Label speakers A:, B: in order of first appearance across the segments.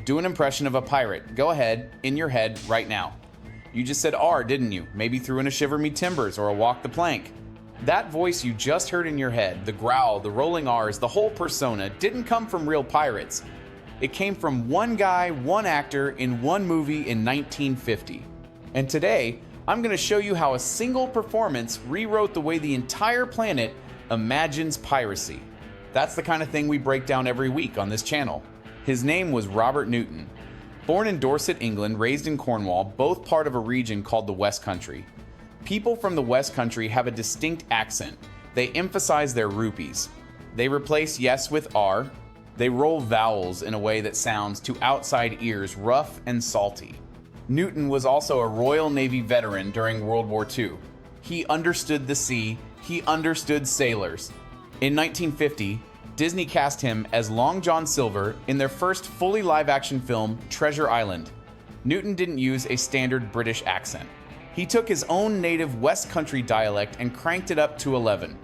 A: Do an impression of a pirate. Go ahead, in your head, right now. You just said R, didn't you? Maybe threw in a shiver me timbers or a walk the plank. That voice you just heard in your head, the growl, the rolling R's, the whole persona, didn't come from real pirates. It came from one guy, one actor, in one movie in 1950. And today, I'm going to show you how a single performance rewrote the way the entire planet imagines piracy. That's the kind of thing we break down every week on this channel. His name was Robert Newton. Born in Dorset, England, raised in Cornwall, both part of a region called the West Country. People from the West Country have a distinct accent. They emphasize their rupees. They replace yes with R. They roll vowels in a way that sounds to outside ears rough and salty. Newton was also a Royal Navy veteran during World War II. He understood the sea. He understood sailors. In 1950, Disney cast him as Long John Silver in their first fully live-action film, Treasure Island. Newton didn't use a standard British accent. He took his own native West Country dialect and cranked it up to 11.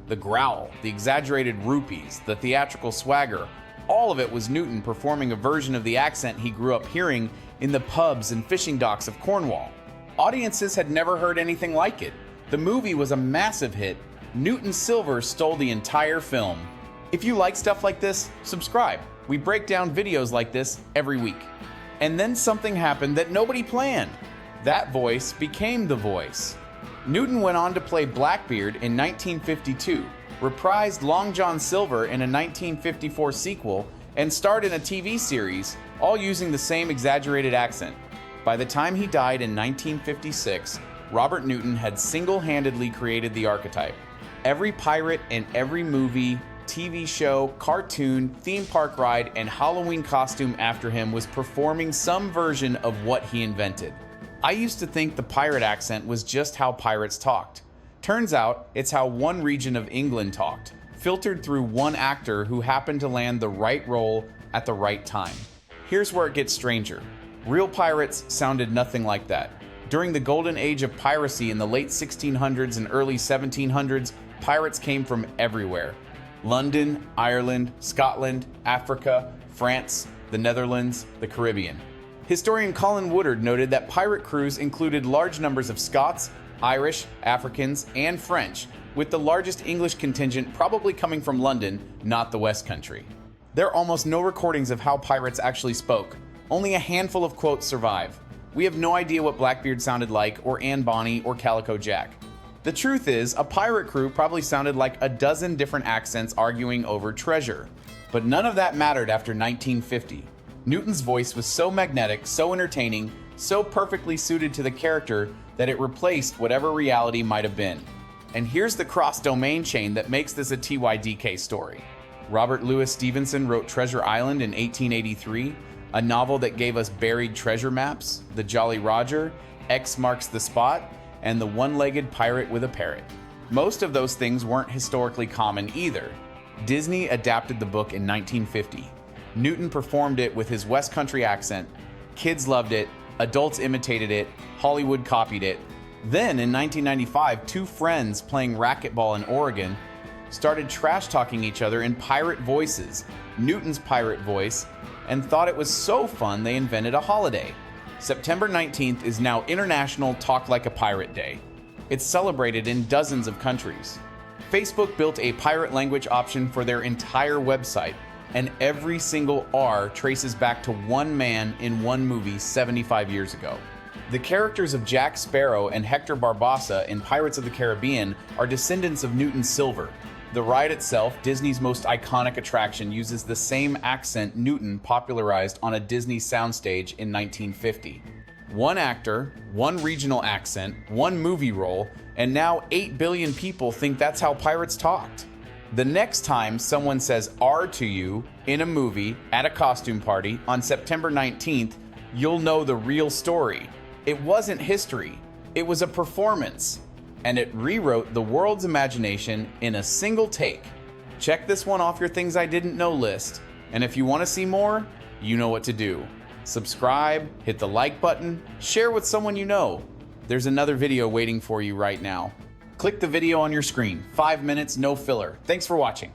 A: The growl, the exaggerated rupees, the theatrical swagger, all of it was Newton performing a version of the accent he grew up hearing in the pubs and fishing docks of Cornwall. Audiences had never heard anything like it. The movie was a massive hit. Newton Silver stole the entire film. If you like stuff like this, subscribe. We break down videos like this every week. And then something happened that nobody planned. That voice became the voice. Newton went on to play Blackbeard in 1952, reprised Long John Silver in a 1954 sequel, and starred in a TV series, all using the same exaggerated accent. By the time he died in 1956, Robert Newton had single-handedly created the archetype. Every pirate in every movie, TV show, cartoon, theme park ride, and Halloween costume after him was performing some version of what he invented. I used to think the pirate accent was just how pirates talked. Turns out, it's how one region of England talked, filtered through one actor who happened to land the right role at the right time. Here's where it gets stranger. Real pirates sounded nothing like that. During the golden age of piracy in the late 1600s and early 1700s, pirates came from everywhere. London, Ireland, Scotland, Africa, France, the Netherlands, the Caribbean. Historian Colin Woodard noted that pirate crews included large numbers of Scots, Irish, Africans, and French, with the largest English contingent probably coming from London, not the West Country. There are almost no recordings of how pirates actually spoke. Only a handful of quotes survive. We have no idea what Blackbeard sounded like, or Anne Bonny, or Calico Jack. The truth is, a pirate crew probably sounded like a dozen different accents arguing over treasure. But none of that mattered after 1950. Newton's voice was so magnetic, so entertaining, so perfectly suited to the character that it replaced whatever reality might have been. And here's the cross-domain chain that makes this a TYDK story. Robert Louis Stevenson wrote Treasure Island in 1883, a novel that gave us buried treasure maps, the Jolly Roger, X marks the spot, and the one-legged pirate with a parrot. Most of those things weren't historically common either. Disney adapted the book in 1950. Newton performed it with his West Country accent. Kids loved it, adults imitated it, Hollywood copied it. Then in 1995, two friends playing racquetball in Oregon started trash-talking each other in pirate voices, Newton's pirate voice, and thought it was so fun they invented a holiday. September 19th is now International Talk Like a Pirate Day. It's celebrated in dozens of countries. Facebook built a pirate language option for their entire website, and every single R traces back to one man in one movie 75 years ago. The characters of Jack Sparrow and Hector Barbossa in Pirates of the Caribbean are descendants of Newton Silver. The ride itself, Disney's most iconic attraction, uses the same accent Newton popularized on a Disney soundstage in 1950. One actor, one regional accent, one movie role, and now 8 billion people think that's how pirates talked. The next time someone says R to you in a movie at a costume party on September 19th, you'll know the real story. It wasn't history, it was a performance. And it rewrote the world's imagination in a single take. Check this one off your things I didn't know list. And if you want to see more, you know what to do. Subscribe, hit the like button, share with someone you know. There's another video waiting for you right now. Click the video on your screen. 5 minutes, no filler. Thanks for watching.